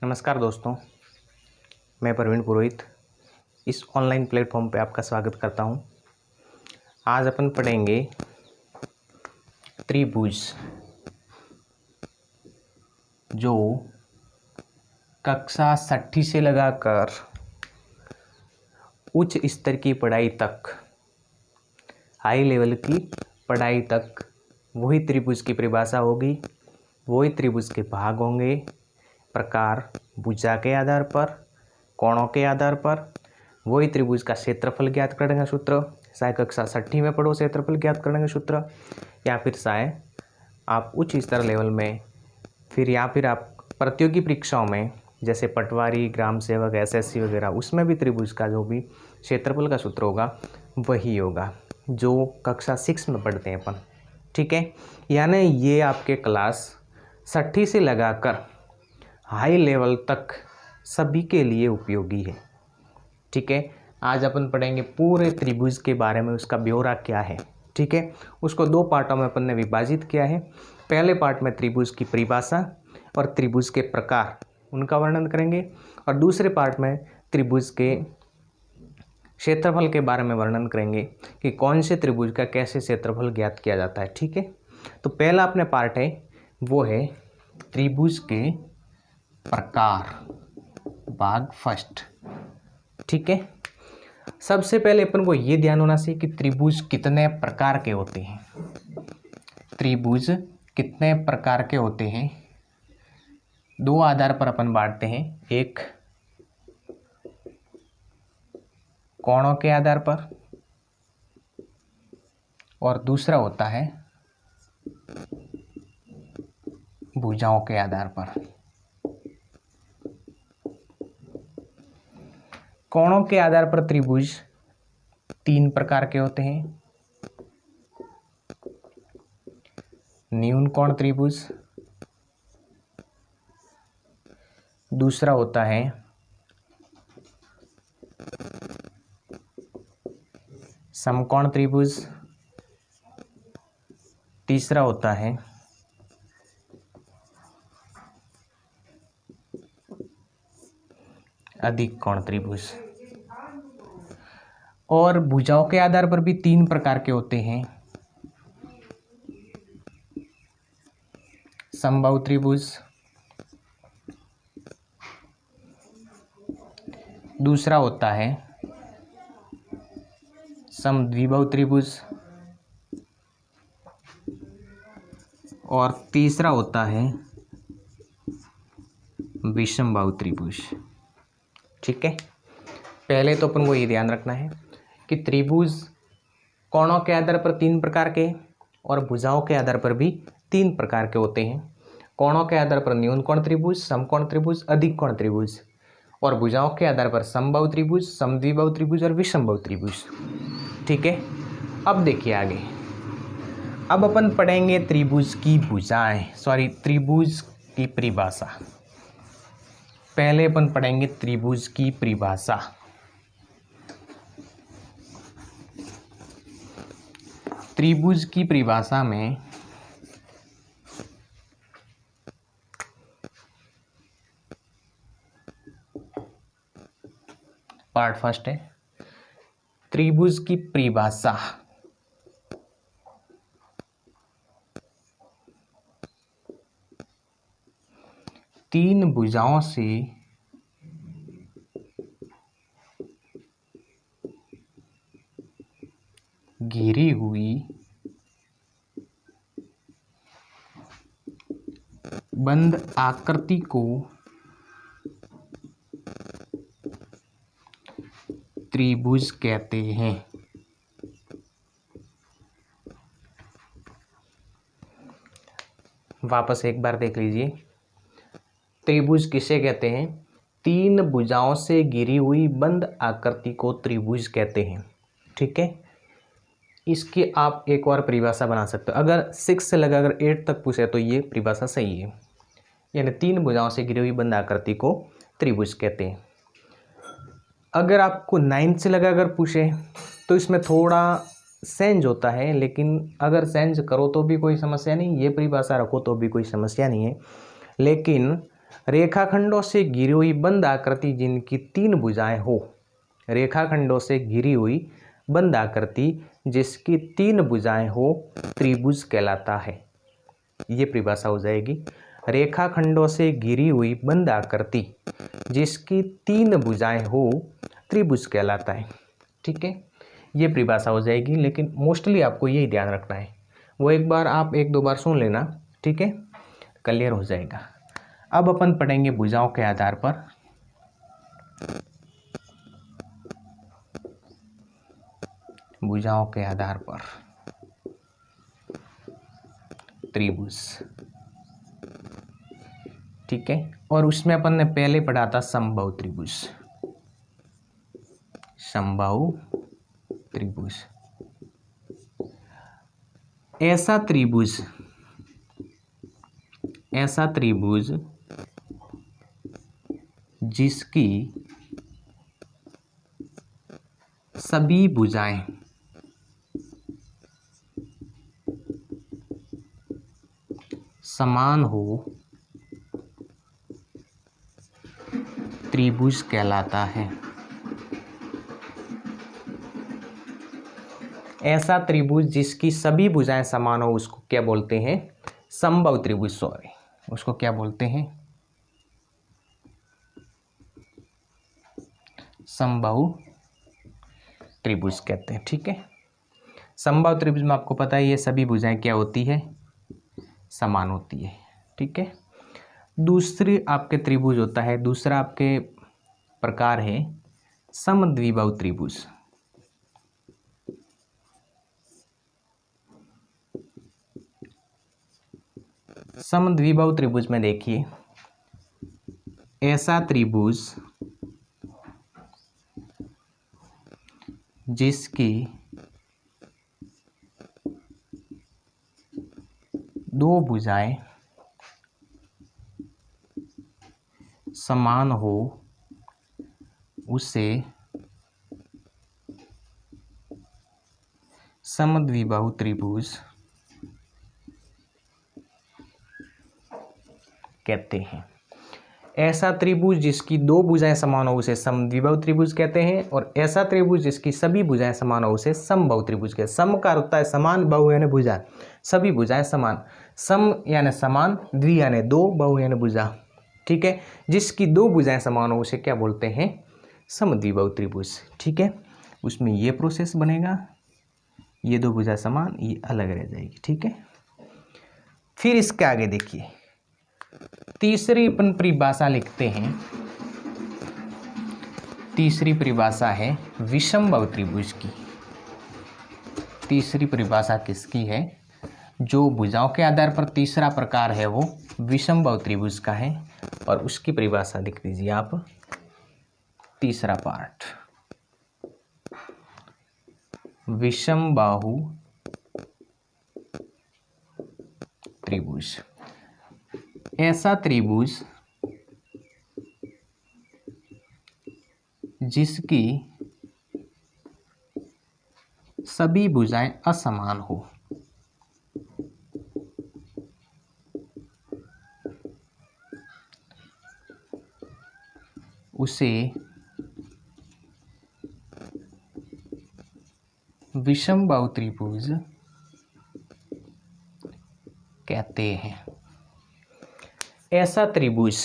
नमस्कार दोस्तों, मैं प्रवीण पुरोहित इस ऑनलाइन प्लेटफॉर्म पे आपका स्वागत करता हूँ। आज अपन पढ़ेंगे त्रिभुज, जो कक्षा 6 से लगाकर उच्च स्तर की पढ़ाई तक, हाई लेवल की पढ़ाई तक वही त्रिभुज की परिभाषा होगी, वही त्रिभुज के भाग होंगे, प्रकार भुजा के आधार पर, कोणों के आधार पर, वही त्रिभुज का क्षेत्रफल ज्ञात करने का सूत्र, चाहे कक्षा 6 में पढ़ो क्षेत्रफल ज्ञात करने का सूत्र, या फिर चाहे आप उच्च स्तर लेवल में या फिर आप प्रतियोगी परीक्षाओं में जैसे पटवारी, ग्राम सेवक, एसएससी वगैरह, उसमें भी त्रिभुज का जो भी क्षेत्रफल का सूत्र होगा वही होगा जो कक्षा 6 में पढ़ते हैं अपन। ठीक है, यानी ये आपके क्लास 6 से लगाकर हाई लेवल तक सभी के लिए उपयोगी है। ठीक है, आज अपन पढ़ेंगे पूरे त्रिभुज के बारे में, उसका ब्यौरा क्या है। ठीक है, उसको 2 पार्टों में अपन ने विभाजित किया है। पहले पार्ट में त्रिभुज की परिभाषा और त्रिभुज के प्रकार, उनका वर्णन करेंगे, और दूसरे पार्ट में त्रिभुज के क्षेत्रफल के बारे में वर्णन करेंगे कि कौन से त्रिभुज का कैसे क्षेत्रफल ज्ञात किया जाता है। ठीक है, तो पहला अपने पार्ट है वो है त्रिभुज के प्रकार, भाग फर्स्ट। ठीक है, सबसे पहले अपन को ये ध्यान होना चाहिए कि त्रिभुज कितने प्रकार के होते हैं। त्रिभुज कितने प्रकार के होते हैं, 2 आधार पर अपन बांटते हैं। एक कोणों के आधार पर और दूसरा होता है भुजाओं के आधार पर। कोणों के आधार पर त्रिभुज 3 प्रकार के होते हैं। न्यून कोण त्रिभुज, दूसरा होता है समकोण त्रिभुज, तीसरा होता है अधिक कोण त्रिभुज। और भुजाओं के आधार पर भी 3 प्रकार के होते हैं। समबाहु त्रिभुज, दूसरा होता है समद्विबाहु त्रिभुज, और तीसरा होता है विषमबाहु त्रिभुज। ठीक है, पहले तो अपन को ये ध्यान रखना है कि त्रिभुज कोणों के आधार पर 3 प्रकार के और भुजाओं के आधार पर भी 3 प्रकार के होते हैं। कोणों के आधार पर न्यून कोण त्रिभुज, समकोण त्रिभुज, अधिक कोण त्रिभुज, और भुजाओं के आधार पर समबाहु त्रिभुज, समद्विबाहु त्रिभुज और विषमबाहु त्रिभुज। ठीक है, अब देखिए आगे, अब अपन पढ़ेंगे त्रिभुज की त्रिभुज की परिभाषा। पहले अपन पढ़ेंगे त्रिभुज की परिभाषा। त्रिभुज की परिभाषा में पार्ट फर्स्ट है त्रिभुज की परिभाषा। तीन भुजाओं से घिरी हुई बंद आकृति को त्रिभुज कहते हैं। वापस एक बार देख लीजिए, त्रिभुज किसे कहते हैं? 3 भुजाओं से घिरी हुई बंद आकृति को त्रिभुज कहते हैं। ठीक है, इसकी आप एक और परिभाषा बना सकते हो। अगर 6 से लगाकर 8 तक पूछे तो ये परिभाषा सही है, यानी 3 भुजाओं से घिरी हुई बंद आकृति को त्रिभुज कहते हैं। अगर आपको 9 से लगाकर पूछे तो इसमें थोड़ा चेंज होता है, लेकिन अगर चेंज करो तो भी कोई समस्या नहीं, ये परिभाषा रखो तो भी कोई समस्या नहीं है। लेकिन रेखाखंडों से घिरी हुई बंद आकृति जिनकी 3 भुजाएं हो। रेखाखंडों से घिरी हुई बंद आकृति जिसकी 3 भुजाएं हो त्रिभुज कहलाता है। ये परिभाषा हो जाएगी। रेखाखंडों से घिरी हुई बंद आकृति जिसकी 3 भुजाएं हो त्रिभुज कहलाता है। ठीक है, ये परिभाषा हो जाएगी, लेकिन मोस्टली आपको यही ध्यान रखना है। वो एक बार आप 1-2 बार सुन लेना, ठीक है, क्लियर हो जाएगा। अब अपन पढ़ेंगे भुजाओं के आधार पर। भुजाओं के आधार पर त्रिभुज, ठीक है। और उसमें अपन ने पहले पढ़ा था समबाहु त्रिभुज। समबाहु त्रिभुज ऐसा त्रिभुज जिसकी सभी भुजाएं समान हो त्रिभुज कहलाता है। ऐसा त्रिभुज जिसकी सभी भुजाएं समान हो उसको क्या बोलते हैं? समबाहु त्रिभुज। सॉरी, उसको क्या बोलते हैं? समबाहु त्रिभुज कहते हैं। ठीक है, समबाहु त्रिभुज में आपको पता है ये सभी भुजाएं क्या होती है? समान होती है। ठीक है, दूसरी आपके त्रिभुज होता है, दूसरा आपके प्रकार है समद्विबाहु त्रिभुज। समद्विबाहु त्रिभुज में देखिए, ऐसा त्रिभुज जिसकी 2 भुजाएं समान हो उसे समद्विबाहु त्रिभुज कहते हैं। ऐसा त्रिभुज जिसकी 2 भुजाएं समान हो उसे समद्विबाहु त्रिभुज कहते हैं, और ऐसा त्रिभुज जिसकी सभी भुजाएं समान हो उसे समबाहु त्रिभुज कहते हैं। सम का होता है समान, बहु यानी भुजा, सभी भुजाएं समान। सम यानी समान, द्वि यानी 2, बहु यानी भुजा। ठीक है, जिसकी 2 भुजाएं समान हो उसे क्या बोलते हैं? समद्विबाहु त्रिभुज। ठीक है, उसमें ये प्रोसेस बनेगा, ये 2 भुजा समान, ये अलग रह जाएगी। ठीक है, फिर इसके आगे देखिए, तीसरी अपन परिभाषा लिखते हैं। तीसरी परिभाषा है विषमबाहु त्रिभुज की। तीसरी परिभाषा किसकी है? जो भुजाओं के आधार पर तीसरा प्रकार है वो विषमबाहु त्रिभुज का है, और उसकी परिभाषा लिख दीजिए आप। तीसरा पार्ट, विषमबाहु त्रिभुज। ऐसा त्रिभुज जिसकी सभी भुजाएं असमान हो उसे विषमबाहु त्रिभुज कहते हैं। ऐसा त्रिभुज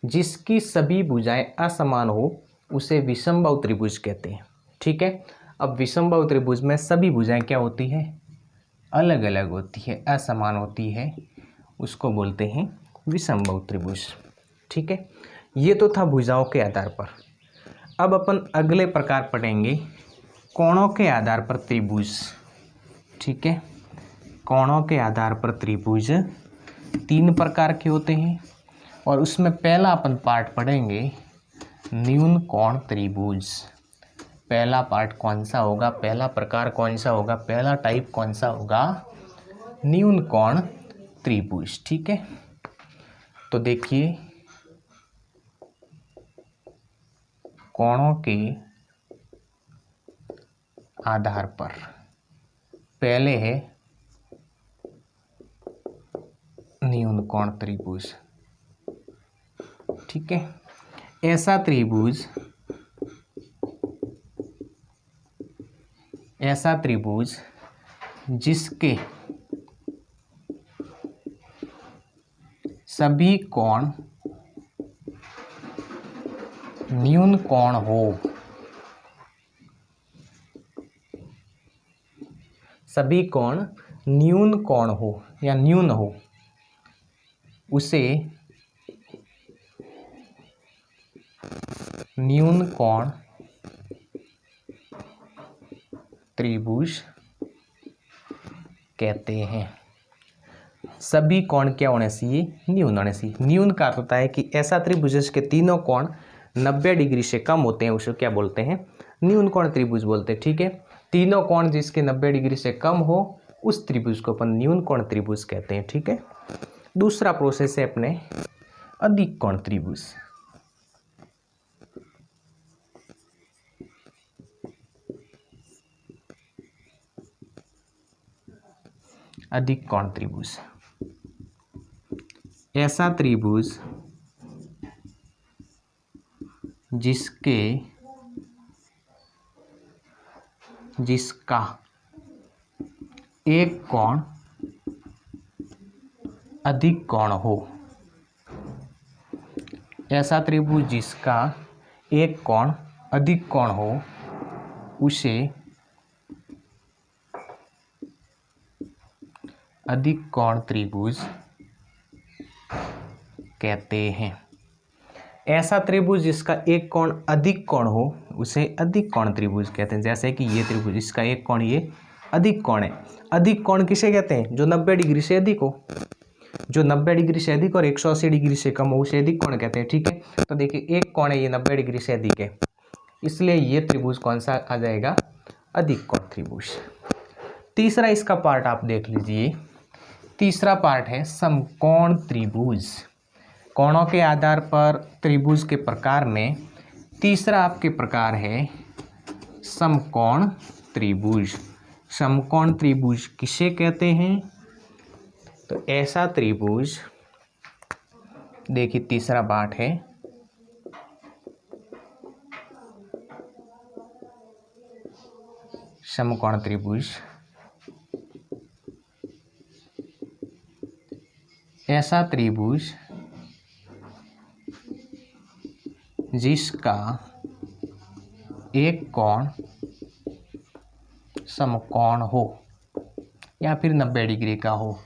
जिसकी सभी भुजाएं असमान हो उसे विषमबाहु त्रिभुज कहते हैं। ठीक है, अब विषमबाहु त्रिभुज में सभी भुजाएं क्या होती है? अलग अलग होती है, असमान होती है, उसको बोलते हैं विषमबाहु त्रिभुज। ठीक है, ये तो था भुजाओं के आधार पर। अब अपन अगले प्रकार पढ़ेंगे कोणों के आधार पर त्रिभुज। ठीक है, कोणों के आधार पर त्रिभुज 3 प्रकार के होते हैं, और उसमें पहला अपन पार्ट पढ़ेंगे न्यून कोण त्रिभुज। पहला पार्ट कौन सा होगा? पहला प्रकार कौन सा होगा? पहला टाइप कौन सा होगा? न्यून कोण त्रिभुज। ठीक है, तो देखिए, कोणों के आधार पर पहले है न्यून कोण त्रिभुज। ठीक है। ऐसा त्रिभुज जिसके सभी कोण न्यून कोण हो, सभी कोण न्यून कोण हो या न्यून हो, उसे न्यून कोण त्रिभुज कहते हैं। सभी कोण क्या होने चाहिए? न्यून होने चाहिए। न्यून का अर्थ होता है कि ऐसा त्रिभुज जिसके तीनों कोण 90 डिग्री से कम होते हैं, उसे क्या बोलते हैं? न्यून कोण त्रिभुज बोलते हैं। ठीक है, तीनों कोण जिसके 90 डिग्री से कम हो उस त्रिभुज को अपन न्यून कोण त्रिभुज कहते हैं। ठीक है। दूसरा प्रोसेस है अपने अधिक कोण त्रिभुज। अधिक कोण त्रिभुज, ऐसा त्रिभुज जिसका एक कोण अधिक कोण हो, ऐसा त्रिभुज जिसका एक कोण अधिक कोण हो, उसे अधिक कोण त्रिभुज कहते हैं। ऐसा त्रिभुज जिसका एक कोण अधिक कोण हो उसे अधिक कोण त्रिभुज कहते हैं। जैसे कि ये त्रिभुज, इसका एक कोण ये अधिक कोण है। अधिक कोण किसे कहते हैं? जो 90 डिग्री से अधिक हो, जो 90 डिग्री से अधिक और 180 डिग्री से कम हो उसे अधिक कोण कहते हैं। ठीक है, तो देखिए एक कोण है ये 90 डिग्री से अधिक है, इसलिए ये त्रिभुज कौन सा आ जाएगा? अधिक कोण त्रिभुज। तीसरा इसका पार्ट आप देख लीजिए। तीसरा पार्ट है समकोण त्रिभुज। कोणों के आधार पर त्रिभुज के प्रकार में तीसरा आपके प्रकार है समकोण त्रिभुज। समकोण त्रिभुज किसे कहते हैं? तो ऐसा त्रिभुज, देखिए तीसरा पार्ट है समकोण त्रिभुज। ऐसा त्रिभुज जिसका एक कोण समकोण हो या फिर 90 डिग्री का हो,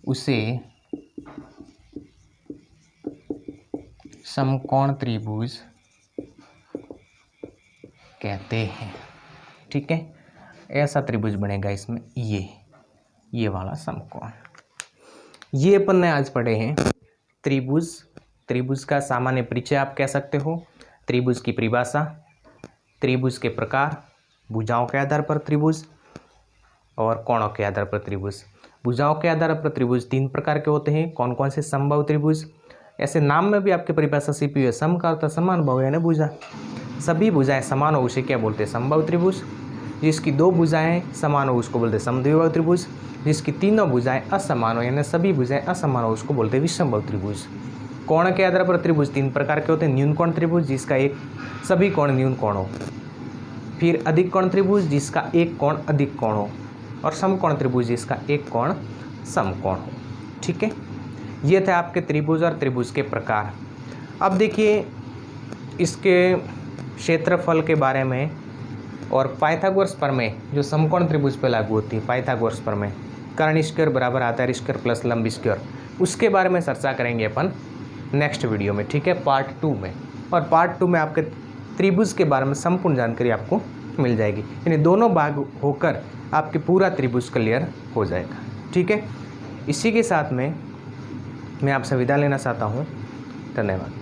उसे समकोण त्रिभुज कहते हैं। ठीक है, ऐसा त्रिभुज बनेगा इसमें ये वाला समकोण। ये अपन ने आज पढ़े हैं त्रिभुज। त्रिभुज का सामान्य परिचय आप कह सकते हो, त्रिभुज की परिभाषा, त्रिभुज के प्रकार, भुजाओं के आधार पर त्रिभुज और कोणों के आधार पर त्रिभुज। भुजाओं के आधार पर त्रिभुज 3 प्रकार के होते हैं। कौन कौन से? समबाहु त्रिभुज, ऐसे नाम में भी आपके परिभाषा छिपी हुई है। सम का अर्थ समान, बाहु यानी भुजा। सभी भुजाएं समान हो उसे क्या बोलते हैं? समबाहु त्रिभुज। जिसकी 2 भुजाएं समान हो उसको बोलते हैं समद्विबाहु त्रिभुज। जिसकी तीनों भुजाएं असमान हो यानी सभी भुजाएं असमान हो उसको बोलते हैं विषमबाहु त्रिभुज। कोण के आधार पर त्रिभुज 3 प्रकार के होते हैं। न्यून कोण त्रिभुज जिसका एक सभी कोण न्यून कोण हो, फिर अधिक कोण त्रिभुज जिसका एक कोण अधिक कोण हो, और समकोण त्रिभुज जिसका एक कोण समकोण हो। ठीक है, ये थे आपके त्रिभुज और त्रिभुज के प्रकार। अब देखिए इसके क्षेत्रफल के बारे में और पाइथागोरस प्रमेय जो समकोण त्रिभुज पर लागू होती है। पाइथागोरस प्रमेय कर्ण स्क्वायर बराबर आधार स्क्वायर प्लस लंब स्क्वायर, उसके बारे में चर्चा करेंगे अपन नेक्स्ट वीडियो में। ठीक है, पार्ट 2 में। और पार्ट 2 में आपके त्रिभुज के बारे में संपूर्ण जानकारी आपको मिल जाएगी, यानी दोनों भाग होकर आपके पूरा त्रिभुज क्लियर हो जाएगा। ठीक है, इसी के साथ में मैं आपसे विदा लेना चाहता हूँ। धन्यवाद।